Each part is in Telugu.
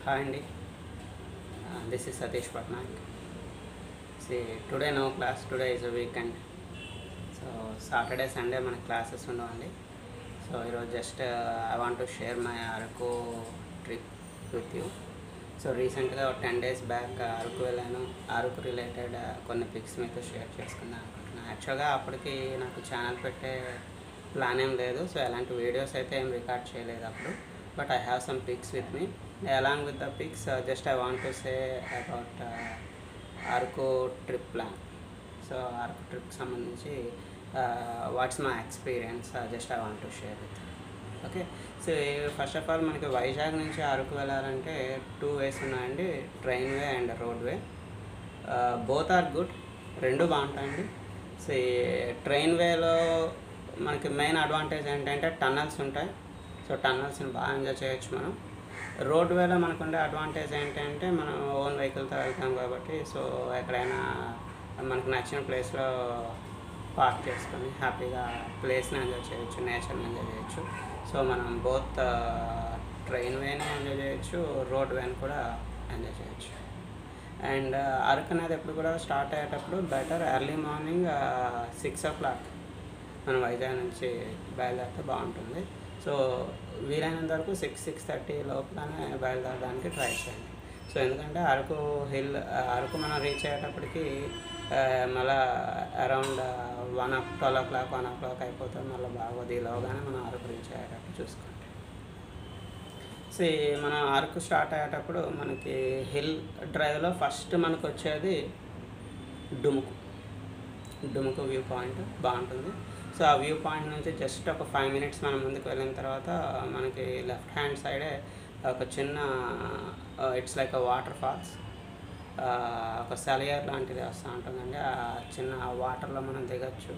Hi Andy, this is Sateesh Patnaik. See, today no class, today is a weekend. So Saturday, Sunday మన క్లాసెస్ ఉండవండి. సో ఈరోజు just I want to share my Araku trip with you. So రీసెంట్గా 10 days బ్యాక్ అరకు వెళ్ళాను. అరకు రిలేటెడ్ కొన్ని పిక్స్ మీతో షేర్ చేసుకుందాం అనుకుంటున్నాను. యాక్చువల్గా అప్పటికి నాకు ఛానల్ పెట్టే ప్లాన్ ఏం లేదు. సో ఎలాంటి వీడియోస్ అయితే ఏం రికార్డ్ చేయలేదు అప్పుడు. But I have some pics with me. Along with the pics, just I want to say about Araku trip plan. So Araku trip sambandhinchi what's my experience, just I want to share with you. Okay, so first of all manaki Vizag nunchi Araku vellalante 2 ways unnayandi, train way and road way. Both are good, rendu baaguntayandi. So train way lo మనకి మెయిన్ అడ్వాంటేజ్ ఏంటంటే టన్నల్స్ ఉంటాయి. సో టన్నల్స్ని బాగా ఎంజాయ్ చేయొచ్చు మనం. రోడ్ వేలో మనకుండే అడ్వాంటేజ్ ఏంటంటే మనం ఓన్ వెహికల్తో వెళ్తాం కాబట్టి సో ఎక్కడైనా మనకు నచ్చిన ప్లేస్లో పార్క్ చేసుకొని హ్యాపీగా ప్లేస్ని ఎంజాయ్ చేయొచ్చు, నేచర్ని ఎంజాయ్ చేయొచ్చు. సో మనం బోత్ ట్రైన్ వేని ఎంజాయ్ చేయొచ్చు, రోడ్ వేని కూడా ఎంజాయ్ చేయొచ్చు. అండ్ అరకు అనేది ఎప్పుడు కూడా స్టార్ట్ అయ్యేటప్పుడు బెటర్ ఎర్లీ మార్నింగ్ 6 o'clock మనం వైజాగ్ నుంచి బయలుదేరితే బాగుంటుంది. సో వీలైనంత వరకు 6-6:30 లోపలనే బయలుదేరడానికి ట్రై చేయండి. సో ఎందుకంటే అరకు హిల్ అరకు మనం రీచ్ అయ్యేటప్పటికి మళ్ళీ అరౌండ్ 12 o'clock 1 o'clock అయిపోతుంది. మళ్ళీ బాగా దీలోగానే మనం అరకు రీచ్ అయ్యేటప్పుడు చూసుకోండి. సో మనం అరకు స్టార్ట్ అయ్యేటప్పుడు మనకి హిల్ డ్రైవ్లో ఫస్ట్ మనకు వచ్చేది డుముకు వ్యూ పాయింట్ బాగుంటుంది. సో ఆ వ్యూ పాయింట్ నుంచి జస్ట్ ఒక 5 minutes మనం ముందుకు వెళ్ళిన తర్వాత మనకి లెఫ్ట్ హ్యాండ్ సైడే ఒక చిన్న ఇట్స్ లైక్ వాటర్ ఫాల్స్, ఒక సెలయర్ లాంటిది వస్తూ ఉంటుందండి. ఆ చిన్న వాటర్లో మనం దిగచ్చు,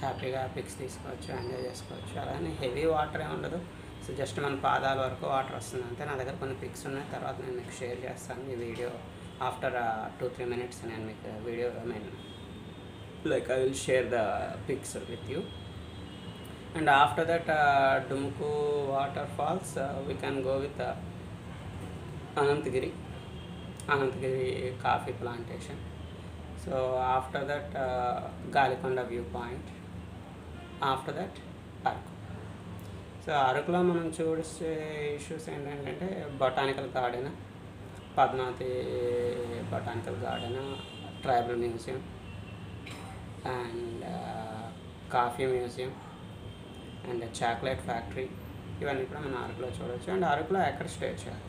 హ్యాపీగా పిక్స్ తీసుకోవచ్చు, ఎంజాయ్ చేసుకోవచ్చు. అలానే హెవీ వాటర్ ఏమి ఉండదు. సో జస్ట్ మన పాదాల వరకు వాటర్ వస్తుంది అంతే. నా దగ్గర కొన్ని పిక్స్ ఉన్నాయి, తర్వాత నేను మీకు షేర్ చేస్తాను ఈ వీడియో. ఆఫ్టర్ 2-3 minutes నేను మీకు video like I will share the pics with you. And after that Dumuku waterfalls, we can go with Anantagiri coffee plantation. So after that Galikonda viewpoint. After that Araku. So Arakulo మనం చూసే ఇష్యూస్ ఏంటంటే botanical garden, Padmavati botanical garden, tribal museum and coffee museum and chocolate factory, ఇవన్నీ కూడా మనం అరకులో చూడవచ్చు. అండ్ అరకులో ఎక్కడ స్టే చేయాలి?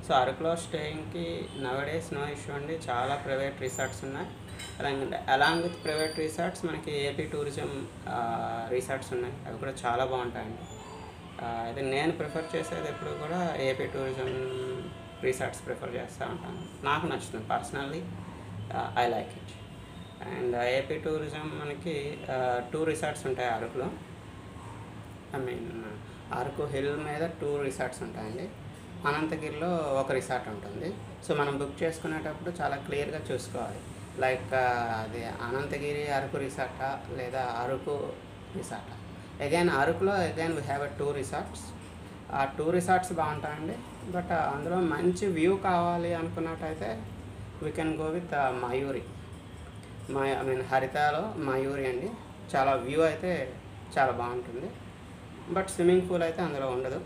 సో అరకులో స్టేయింగ్కి నవడేస్ నో ఇష్యూ అండి. చాలా ప్రైవేట్ రిసార్ట్స్ ఉన్నాయి. అలాంగ్ విత్ ప్రైవేట్ రిసార్ట్స్ మనకి ఏపీ టూరిజం రిసార్ట్స్ ఉన్నాయి, అవి కూడా చాలా బాగుంటాయండి. అయితే నేను ప్రిఫర్ చేసేది ఎప్పుడు కూడా ఏపీ టూరిజం రిసార్ట్స్ ప్రిఫర్ చేస్తూ ఉంటాను. నాకు నచ్చుతుంది personally, I like it. And AP tourism మనకి 2 రిసార్ట్స్ ఉంటాయి అరకులో. అరకు హిల్ మీద 2 రిసార్ట్స్ ఉంటాయండి. అనంతగిరిలో ఒక రిసార్ట్ ఉంటుంది. సో మనం బుక్ చేసుకునేటప్పుడు చాలా క్లియర్గా చూసుకోవాలి, లైక్ అది అనంతగిరి అరకు రిసార్టా లేదా అరకు రిసార్టా. అరకులో వీ హ్యావ్ 2 రిసార్ట్స్. ఆ 2 రిసార్ట్స్ బాగుంటాయండి. బట్ అందులో మంచి వ్యూ కావాలి అనుకున్నట్టయితే we can go with Mayuri. హరితాలో మయూరి అండి. చాలా వ్యూ అయితే చాలా బాగుంటుంది. బట్ స్విమ్మింగ్ పూల్ అయితే అందులో ఉండదు.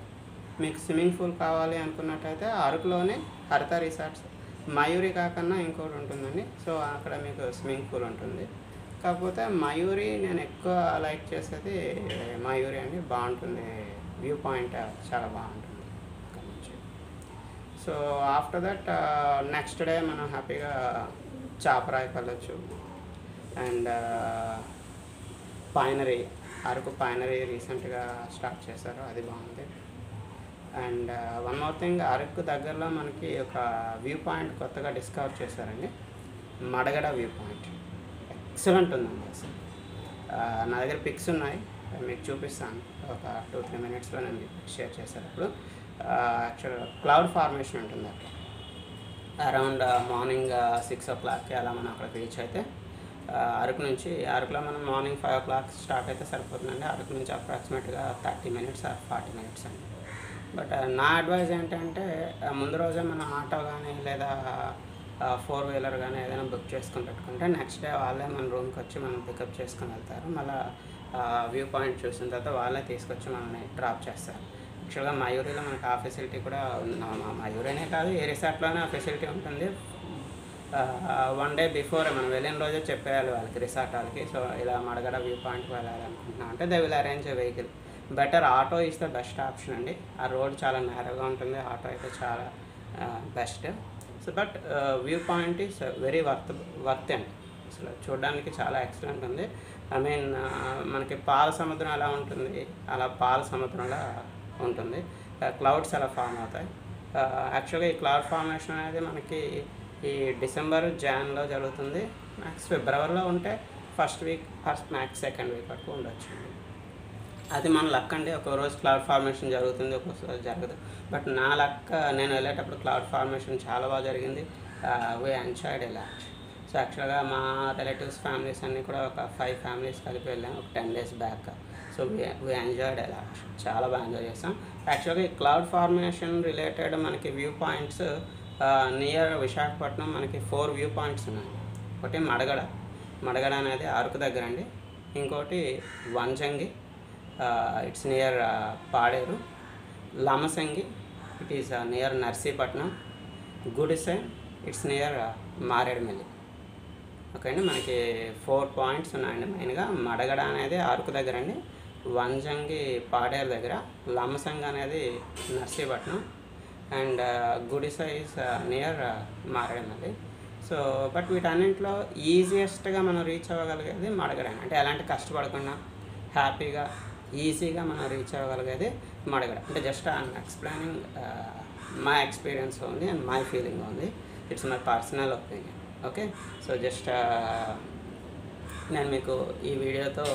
మీకు స్విమ్మింగ్ పూల్ కావాలి అనుకున్నట్టయితే అరకులోనే హరిత రిసార్ట్స్ మయూరి కాకన్నా ఇంకోటి ఉంటుందండి. సో అక్కడ మీకు స్విమ్మింగ్ పూల్ ఉంటుంది. కాకపోతే మయూరి నేను ఎక్కువ లైక్ చేసేది మయూరి అండి, బాగుంటుంది. వ్యూ పాయింట్ చాలా బాగుంటుంది అక్కడ నుంచి. So after that next day మనం హ్యాపీగా చాపరాయికి వెళ్ళొచ్చు. అండ్ పైనరీ, అరకు పైనరీ రీసెంట్గా స్టార్ట్ చేశారు, అది బాగుంది. And one more thing, Araku దగ్గరలో మనకి ఒక వ్యూ పాయింట్ కొత్తగా డిస్కవర్ చేశారండి, మడగడ వ్యూ పాయింట్. ఎక్సలెంట్ ఉందండి అసలు. నా దగ్గర పిక్స్ ఉన్నాయి, మీకు చూపిస్తాను. ఒక 2-3 minutesలో నేను షేర్ చేశాను. ఇప్పుడు యాక్చువల్గా క్లౌడ్ ఫార్మేషన్ ఉంటుంది అక్కడ. అరౌండ్ మార్నింగ్ 6 o'clock అలా మనం అక్కడికి రీచ్ అయితే అరకులో మనం మార్నింగ్ 5 o'clock స్టార్ట్ అయితే సరిపోతుందండి. అరకు నుంచి అప్రాక్సిమేట్గా 30 minutes or 40 minutes అండి. బట్ నా అడ్వైజ్ ఏంటంటే ముందు రోజే మనం ఆటో కానీ లేదా 4-వీలర్ కానీ ఏదైనా బుక్ చేసుకొని పెట్టుకుంటే నెక్స్ట్ డే వాళ్ళే మన రూమ్కి వచ్చి మనం పికప్ చేసుకొని వెళ్తారు. మళ్ళీ వ్యూ పాయింట్ చూసిన తర్వాత వాళ్ళే తీసుకొచ్చి మనల్ని డ్రాప్ చేస్తారు. యాక్చువల్గా మయూరిలో మనకు ఆ ఫెసిలిటీ కూడా ఉంది. మయూరినే కాదు, ఏ రిసార్ట్లోనే ఆ ఫెసిలిటీ ఉంటుంది. 1 డే బిఫోర్ మనం వెళ్ళిన రోజే చెప్పేయాలి వాళ్ళకి, రిసార్ట్ వాళ్ళకి. సో ఇలా మడగడ వ్యూ పాయింట్కి వెళ్ళాలనుకుంటున్నాం అంటే they will arrange a vehicle. Better auto is the best option అండి. ఆ రోడ్ చాలా నేరగా ఉంటుంది, ఆటో అయితే చాలా best. So but view point is very worth అండి. అసలు చూడడానికి చాలా ఎక్సలెంట్ ఉంది. ఐ మీన్ మనకి పాల సముద్రం ఎలా ఉంటుంది అలా పాల సముద్రంలా ఉంటుంది. క్లౌడ్స్ అలా ఫామ్ అవుతాయి. యాక్చువల్గా ఈ క్లౌడ్ ఫార్మేషన్ అనేది మనకి ఈ డిసెంబర్ జాన్లో జరుగుతుంది. మ్యాక్స్ ఫిబ్రవరిలో ఉంటే first week max second week వరకు ఉండొచ్చు. అది మన లక్ అండి. ఒక రోజు క్లౌడ్ ఫార్మేషన్ జరుగుతుంది, ఒక్కొక్కసారి జరగదు. బట్ నా లక్, నేను వెళ్ళేటప్పుడు క్లౌడ్ ఫార్మేషన్ చాలా బాగా జరిగింది. We enjoyed a lot. So యాక్చువల్గా మా రిలేటివ్స్ ఫ్యామిలీస్ అన్నీ కూడా ఒక 5 ఫ్యామిలీస్ కలిపి వెళ్ళాం ఒక 10 days back. So we enjoyed a lot, చాలా బాగా ఎంజాయ్ చేస్తాం. యాక్చువల్గా ఈ క్లౌడ్ ఫార్మేషన్ రిలేటెడ్ మనకి వ్యూ పాయింట్స్ నియర్ విశాఖపట్నం మనకి 4 వ్యూ పాయింట్స్ ఉన్నాయి. ఒకటి మడగడ అనేది అరకు దగ్గర అండి. ఇంకోటి Vanjangi, it's near Paderu. Lambasingi, it is near Narsipatnam. Gudisa, it's near Maredumilli. Okay అండి, మనకి 4 పాయింట్స్ ఉన్నాయండి. మెయిన్గా మడగడ అనేది అరకు దగ్గర అండి, వంజంగి పాడేరు దగ్గర, లమసంగి అనేది Narsipatnam, and Gudisa is near Maredumilli. So but వీటన్నింటిలో ఈజియెస్ట్గా మనం రీచ్ అవ్వగలిగేది మడగడ. అంటే ఎలాంటి కష్టపడకుండా హ్యాపీగా ఈజీగా మనం రీచ్ అవ్వగలిగేది మడగడ. అంటే just I'm explaining my experience ఉంది అండ్ మై ఫీలింగ్ ఉంది. It's my personal opinion. Okay, so just నేను మీకు ఈ వీడియోతో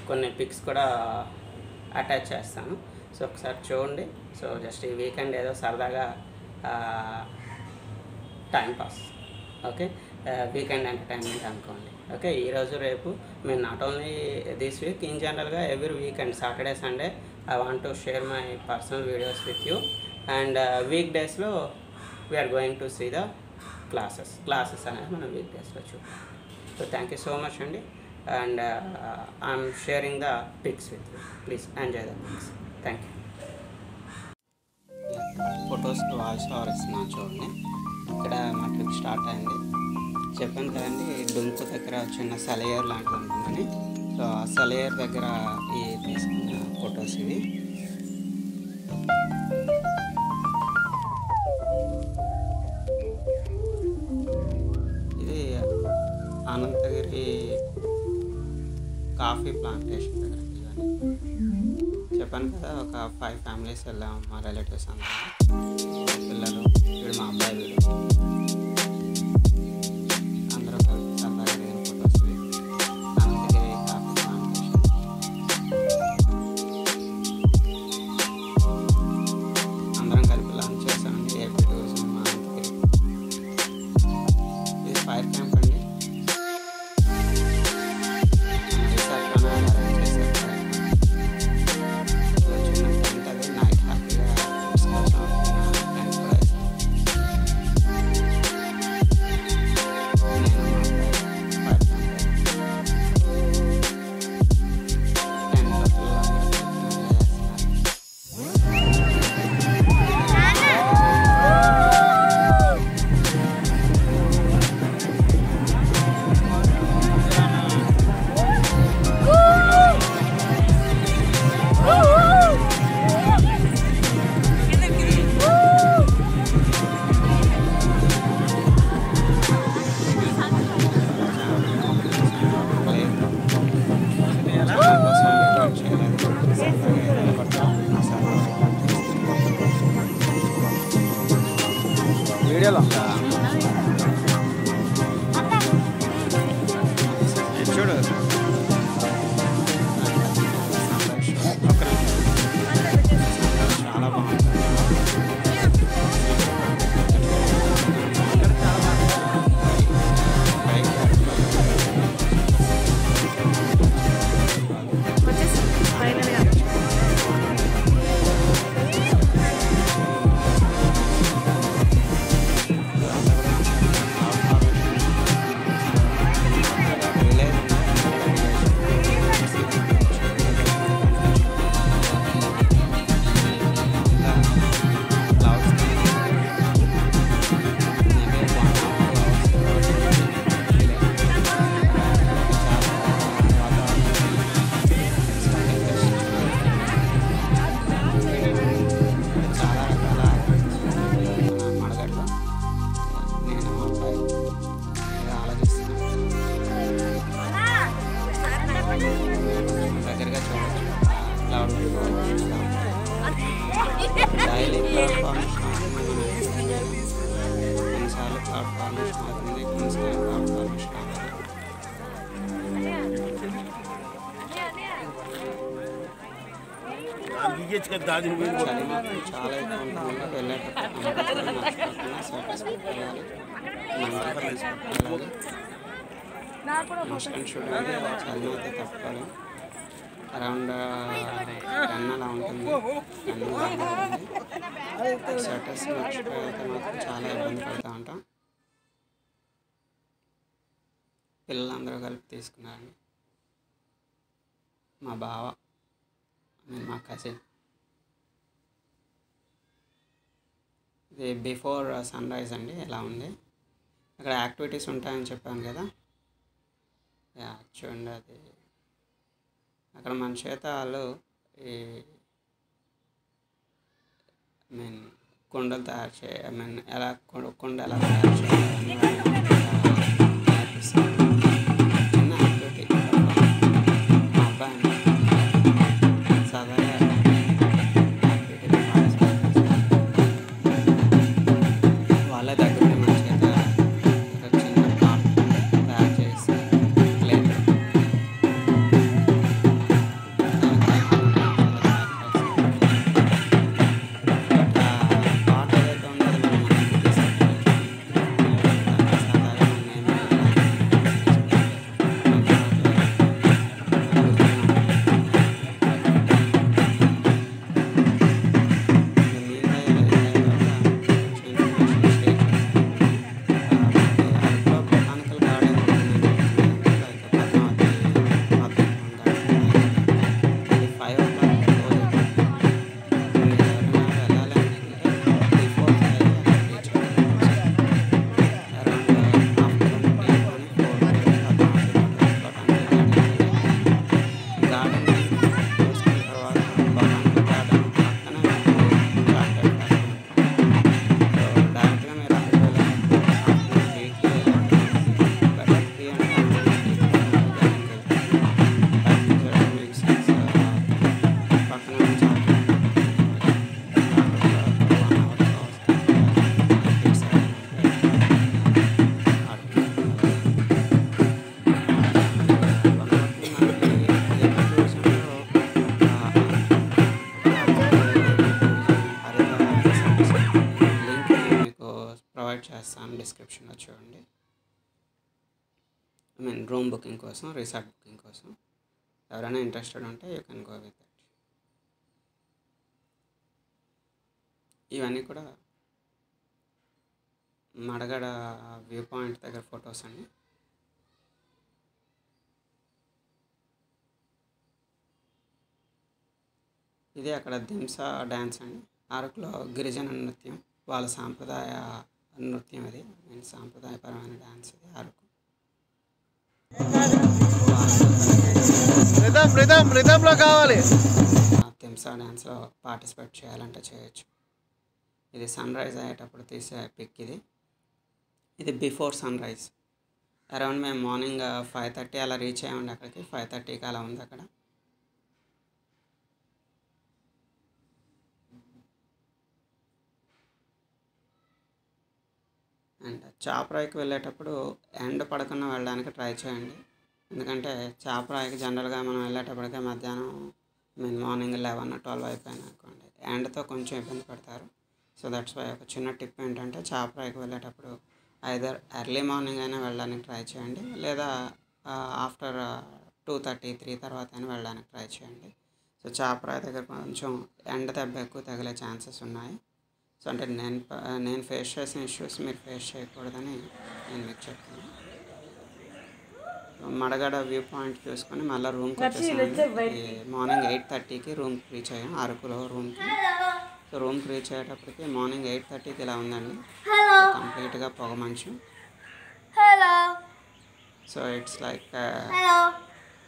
కొన్ని పిక్స్ కూడా అటాచ్ చేస్తాను. సో ఒకసారి చూడండి. సో జస్ట్ ఈ వీకెండ్ ఏదో సరదాగా టైంపాస్. ఓకే, వీకెండ్ ఎంటర్టైన్మెంట్ అనుకోండి. ఓకే, ఈరోజు రేపు మేము not only this week, in జనరల్గా every weekend Saturday Sunday I want to share my personal videos with you. And week డేస్లో we're going to see the classes అనేది మనం వీక్ డేస్లో చూద్దాం. So thank you so much అండి. And I'm sharing the pics with you. Please enjoy the pics. Thank you. ఫొటోస్కి వాయిస్ ఓవర్ ఇస్తున్నాను చూడండి. ఇక్కడ మా ట్రిప్ స్టార్ట్ అయింది. చెప్పాను కదండి, డుంకు దగ్గర చిన్న సెలయేరు లాంటిది ఉంటుందని. సో ఆ సెలయేరు దగ్గర ఈ తీసుకున్న ఫొటోస్ ఇవి. ఇది అనంతగిరి కాఫీ ప్లాంటేషన్ దగ్గర. చెప్పాను కదా, ఒక 5 ఫ్యామిలీస్ వెళ్ళాము, మా రిలేటివ్స్ అందరూ, పిల్లలు, వీడు మా అబ్బాయి, వీడు అందరూ కలిసి సరదాగా దిగిన ఫొటోస్ ఇవి. Ananthagiri coffee plantation. అందరం కలిపి లంచ్ చేసామండి. AP tourism Ananthagiri. ఇది ఫైర్ క్యాంప్ అండి. రిసార్ట్లోనే అరేంజ్ చేశారు. వీడియోలో చూడు. చాలా బాగుంది. చలి మాత్రం చాలా ఎక్కువ ఉంటుంది. వెళ్ళేటప్పుడు కంపల్సరీ మర్చిపోకుండా స్వెటర్స్ పెట్టుకోవాలి, మంచిగా తీసుకెళ్ళాలి. మస్ట్ అండ్ షుడ్ అంటే చలి అయితే తప్పుకోవాలి. అరౌండ్ 10 అలా ఉంటుంది, 10 ఉంటుంది. స్వెటర్స్ మర్చిపోతే మాత్రం చాలా ఇబ్బంది పడుతూ ఉంటాం. పిల్లలందరూ కలిపి తీసుకున్నారండి. మా బావ, మా కజిన్. ఇది బిఫోర్ సన్ రైజ్ అండి. ఎలా ఉంది అక్కడ యాక్టివిటీస్ ఉంటాయని చెప్పాను కదా. చూడండి, అది అక్కడ మన చేత వాళ్ళు ఈ కుండలు తయారు ఎలా కుండ ఎలా తయారు చేయాలని నేర్పిస్తారు. చిన్న యాక్టివిటీ. మా అబ్బాయిని సాధారణ యాక్టివిటీలో పార్టిసిపేట్ చేస్తారు. వాళ్ళ దగ్గర మన చేత ఒక చిన్న పార్ట్ తయారు చేసి చేస్తాను డిస్క్రిప్షన్లో చూడండి. రూమ్ బుకింగ్ కోసం, రిసార్ట్ బుకింగ్ కోసం ఎవరైనా ఇంట్రెస్టెడ్ ఉంటే you can go with it. ఇవన్నీ కూడా మడగడ వ్యూ పాయింట్ దగ్గర ఫొటోస్ అండి. ఇది అక్కడ దింసా డ్యాన్స్ అండి. అరకులో గిరిజన నృత్యం, వాళ్ళ సాంప్రదాయ నృత్యం. ఇది సాంప్రదాయపరమైన డ్యాన్స్. ఇది అరకు కావాలి. దింసా డ్యాన్స్లో పార్టిసిపేట్ చేయాలంటే చేయొచ్చు. ఇది సన్ రైజ్ అయ్యేటప్పుడు తీసే పిక్. ఇది బిఫోర్ సన్ రైజ్. అరౌండ్ మేము మార్నింగ్ 5:30 అలా రీచ్ అయ్యామండి అక్కడికి. 5:30కి అలా ఉంది అక్కడ. అండ్ చాపరాయికి వెళ్ళేటప్పుడు ఎండ పడకుండా వెళ్ళడానికి ట్రై చేయండి. ఎందుకంటే చాపరాయికి జనరల్గా మనం వెళ్ళేటప్పటికే మధ్యాహ్నం మార్నింగ్ 11, 12 అయిపోయింది అనుకోండి, ఎండతో కొంచెం ఇబ్బంది పడతారు. సో దట్స్ వై ఒక చిన్న టిప్ ఏంటంటే చాపరాయికి వెళ్ళేటప్పుడు ఐదర్ ఎర్లీ మార్నింగ్ అయినా వెళ్ళడానికి ట్రై చేయండి, లేదా ఆఫ్టర్ 2:30, 3 తర్వాత అయినా వెళ్ళడానికి ట్రై చేయండి. సో చాపరాయి దగ్గర కొంచెం ఎండ దెబ్బ ఎక్కువ తగిలే ఛాన్సెస్ ఉన్నాయి. సో అంటే నేను ఫేస్ చేసిన ఇష్యూస్ మీరు ఫేస్ చేయకూడదని నేను మీకు చెప్తాను. మడగడ వ్యూ పాయింట్ చూసుకొని మళ్ళీ రూమ్కి వచ్చేసాను. మార్నింగ్ 8:30కి రూమ్కి రీచ్ అయ్యాం, అరకులో రూమ్కి. సో రూమ్కి రీచ్ అయ్యేటప్పటికి మార్నింగ్ 8:30కి ఇలా ఉందండి, కంప్లీట్గా పొగ మంచు. So it's like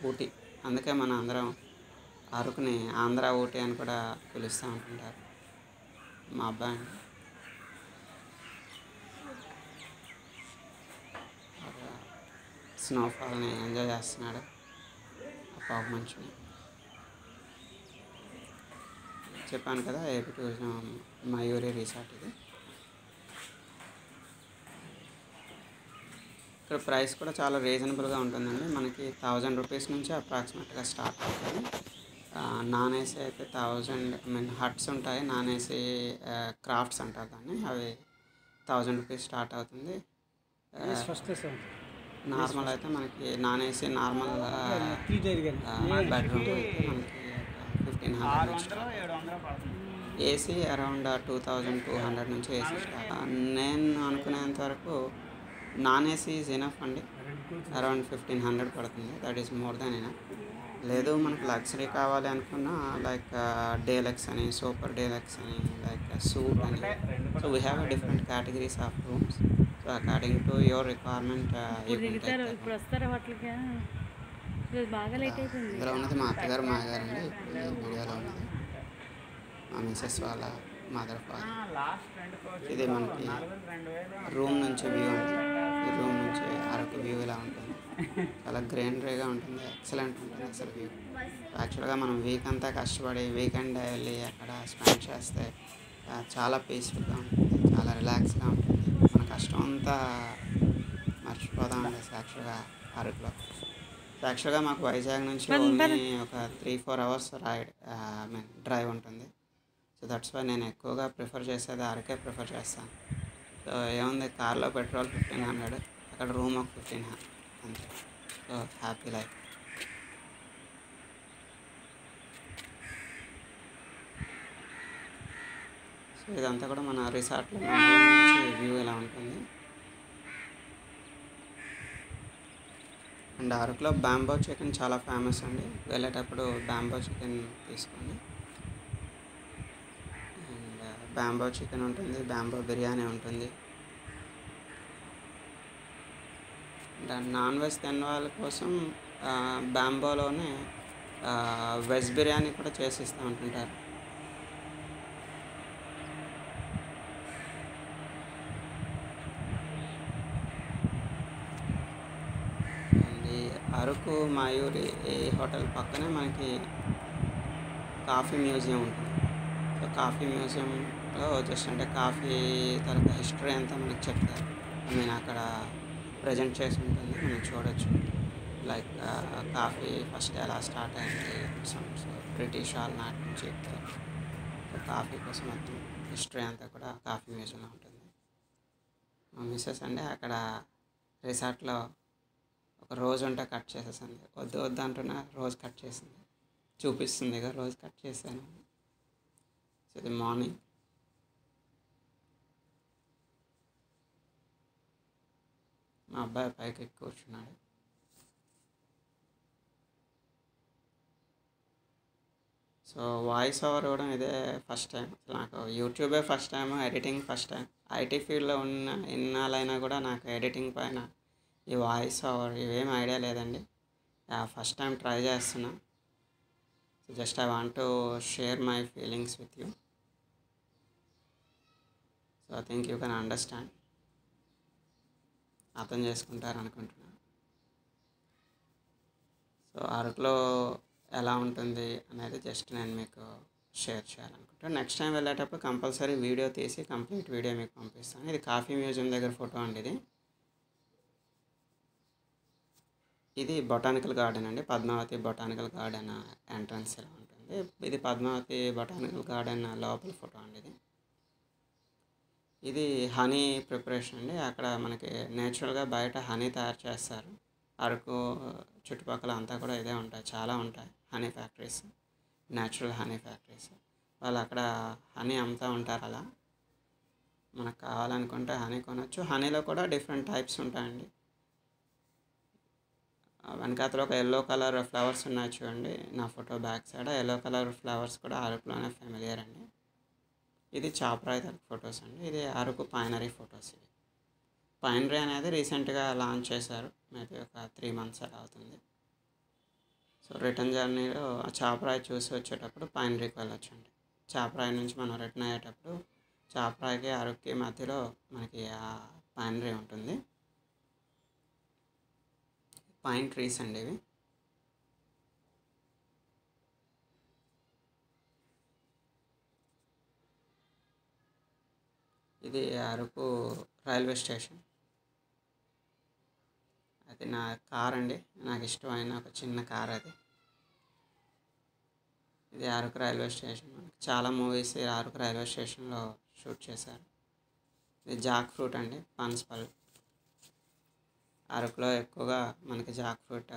Ooty. అందుకే మన అందరం అరకుని ఆంధ్ర ఊటీ అని కూడా పిలుస్తూ ఉంటుంటారు. మా అబ్బాయి స్నోఫాల్ని ఎంజాయ్ చేస్తున్నాడు, ఆ పొగ మంచుని. చెప్పాను కదా, ఏపీ టూరిజం మయూరి రిసార్ట్. ఇది ఇక్కడ ప్రైస్ కూడా చాలా రీజనబుల్గా ఉంటుందండి. మనకి 1000 రూపీస్ నుంచి అప్రాక్సిమేట్గా స్టార్ట్ అవుతుంది. నాన్ ఏసీ అయితే 1000, ఐ మీన్ హట్స్ ఉంటాయి. నాన్ ఏసీ క్రాఫ్ట్స్ అంటారు దాన్ని, అవి 1000 రూపీస్ స్టార్ట్ అవుతుంది. నార్మల్ అయితే మనకి నాన్ ఏసీ నార్మల్ బెడ్రూమ్ అయితే మనకి 1500 నుంచి ఏసీ అరౌండ్ 2200 నుంచి ఏసీ స్టార్ట్. నేను అనుకునేంత వరకు నాన్ ఏసీ ఈజ్ ఎనఫ్ అండి. అరౌండ్ 1500 పడుతుంది. That is more than enough. లేదు మనకు లగ్జరీ కావాలి అనుకున్నా లైక్ డేలక్స్ అని, సూపర్ డేలక్స్ అని, లైక్ సూట్ అని. So we have different categories of rooms. So according to your requirement ఇందులో ఉన్నది మా అత్తగారు మాగారు అండి. ఇప్పుడు ఈ వీడియోలో ఉన్నది మా మిసెస్ వాళ్ళ మదర్ ఫాదర్. ఇది మనకి రూమ్ నుంచి వ్యూ అండి. ఈ రూమ్ నుంచి అరకు వ్యూ ఇలా ఉంటుంది. చాలా గ్రీనరీగా ఉంటుంది, ఎక్సలెంట్ ఉంటుంది అసలు వ్యూ. యాక్చువల్గా మనం వీక్ అంతా కష్టపడి వీకెండ్ వెళ్ళి అక్కడ స్పెండ్ చేస్తే చాలా పీస్ఫుల్గా ఉంటుంది, చాలా రిలాక్స్గా ఉంటుంది. మన కష్టం అంతా మర్చిపోదామండి యాక్చువల్గా అరకులో. యాక్చువల్గా మాకు వైజాగ్ నుంచి ఓన్లీ ఒక 3-4 hours ride, I mean drive ఉంటుంది. సో దట్స్ వై నేను ఎక్కువగా ప్రిఫర్ చేసేది అరకే ప్రిఫర్ చేస్తాను. సో ఏముంది, కార్లో పెట్రోల్ 1500, అక్కడ రూమ్ ఒక 1500 అంతే. So happy life. సో ఇదంతా కూడా మన రిసార్ట్లో నుంచి వ్యూ ఇలా ఉంటుంది. అండ్ అరకులో బ్యాంబో చికెన్ చాలా ఫేమస్ అండి. వెళ్ళేటప్పుడు బ్యాంబో చికెన్ తీసుకోండి. అండ్ బ్యాంబో చికెన్ ఉంటుంది, బ్యాంబో బిర్యానీ ఉంటుంది. అండ్ నాన్ వెజ్ తిన్న వాళ్ళ కోసం బ్యాంబోలోనే వెజ్ బిర్యానీ కూడా చేసిస్తూ ఉంటుంటారు. అండ్ ఈ అరకు మయూరి ఈ హోటల్ పక్కనే మనకి కాఫీ మ్యూజియం ఉంటుంది. సో కాఫీ మ్యూజియంలో జస్ట్ అంటే కాఫీ తర్వాత హిస్టరీ అంతా మనకి చెప్తారు. ఐ మీన్ అక్కడ ప్రజెంట్ చేసి ఉంటుంది, మనం చూడొచ్చు. లైక్ కాఫీ ఫస్ట్ ఎలా స్టార్ట్ అయింది, సో బ్రిటిష్ వాళ్ళ నాటి నుంచి చెప్తారు. సో కాఫీ కోసం మొత్తం హిస్టరీ అంతా కూడా కాఫీ మ్యూజియంలో ఉంటుంది. మా మిస్సెస్ అండి అక్కడ రిసార్ట్లో ఒక రోజు ఉంటే కట్ చేసేసింది. వద్దు వద్దు అంటున్నా రోజు కట్ చేసింది, చూపిస్తుంది ఇక రోజు కట్ చేశాను. సో ఇది మార్నింగ్. మా అబ్బాయి పైకి ఎక్కి కూర్చున్నాడు. సో వాయిస్ ఓవర్ ఇవ్వడం ఇదే ఫస్ట్ టైం. నాకు యూట్యూబే first time, editing first time. IT ఫీల్డ్లో ఉన్న ఇన్నాళ్ళైనా కూడా నాకు ఎడిటింగ్ పైన ఈ వాయిస్ ఓవర్ ఇవేం ఐడియా లేదండి. ఫస్ట్ టైం ట్రై చేస్తున్నా. So just I want to share my feelings with you. So I think you can understand, అర్థం చేసుకుంటారు అనుకుంటున్నాను. సో అరకులో ఎలా ఉంటుంది అనేది జస్ట్ నేను మీకు షేర్ చేయాలనుకుంటాను. నెక్స్ట్ టైం వెళ్ళేటప్పుడు కంపల్సరీ వీడియో తీసి కంప్లీట్ వీడియో మీకు పంపిస్తాను. ఇది కాఫీ మ్యూజియం దగ్గర ఫోటో అండి. ఇది బొటానికల్ గార్డెన్ అండి, పద్మావతి బొటానికల్ గార్డెన్ ఎంట్రన్స్ ఇలా ఉంటుంది. ఇది పద్మావతి బొటానికల్ గార్డెన్ లోపల ఫోటో అండి. ఇది హనీ ప్రిపరేషన్ అండి. అక్కడ మనకి నేచురల్గా బయట హనీ తయారు చేస్తారు. అరకు చుట్టుపక్కల అంతా కూడా ఇదే ఉంటాయి, చాలా ఉంటాయి honey factories, natural honey factories. వాళ్ళు అక్కడ హనీ అమ్ముతూ ఉంటారు. అలా మనకు కావాలనుకుంటే హనీ కొనవచ్చు. హనీలో కూడా డిఫరెంట్ టైప్స్ ఉంటాయండి. వెనకాతలో ఒక ఎల్లో కలర్ ఫ్లవర్స్ ఉన్నాయి చూడండి, నా photo back side yellow colour flowers కూడా అరకులోనే ఫెమిలియర్ అండి. ఇది చాపరాయి ఫొటోస్ అండి. ఇది అరకు పైనరీ ఫొటోస్. ఇవి పైనరీ అనేది రీసెంట్గా లాంచ్ చేశారు, మేబీ ఒక 3 months అలా అవుతుంది. సో రిటర్న్ జర్నీలో చాపరాయి చూసి వచ్చేటప్పుడు పైనరీకి వెళ్ళొచ్చండి. చాపరాయి నుంచి మనం రిటర్న్ అయ్యేటప్పుడు చాపరాయికి అరకుకి మధ్యలో మనకి ఆ పైనరీ ఉంటుంది. పైన్ ట్రీస్ అండి ఇవి. ఇది అరకు రైల్వే స్టేషన్. అది నా కార్ అండి, నాకు ఇష్టమైన ఒక చిన్న కార్ అది. ఇది అరకు రైల్వే స్టేషన్. మనకి చాలా మూవీస్ అరకు రైల్వే స్టేషన్లో షూట్ చేశారు. ఇది జాక్ ఫ్రూట్ అండి, పనసపళ్ళు. అరకులో ఎక్కువగా మనకి జాక్ ఫ్రూట్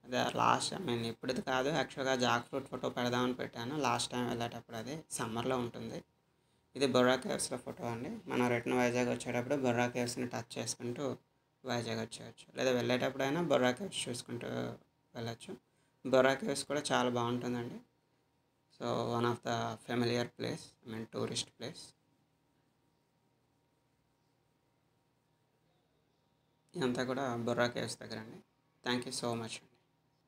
అదే లాస్ట్ ఇప్పుడుది కాదు, యాక్చువల్గా జాక్ ఫ్రూట్ ఫోటో పెడదామని పెట్టాను లాస్ట్ టైం వెళ్ళేటప్పుడు. అది సమ్మర్లో ఉంటుంది. ఇది బొర్రా కేవ్స్లో ఫోటో అండి. మనం రిటర్న్ వైజాగ్ వచ్చేటప్పుడు బొర్రా కేవ్స్ని టచ్ చేసుకుంటూ వైజాగ్ వచ్చేయచ్చు, లేదా వెళ్ళేటప్పుడైనా బొర్రా కేవ్స్ చూసుకుంటూ వెళ్ళచ్చు. బొర్రా కేవ్స్ కూడా చాలా బాగుంటుందండి. So one of the familiar place, tourist place. ఇదంతా కూడా బొర్రా కేవ్స్ దగ్గర అండి. Thank you so much.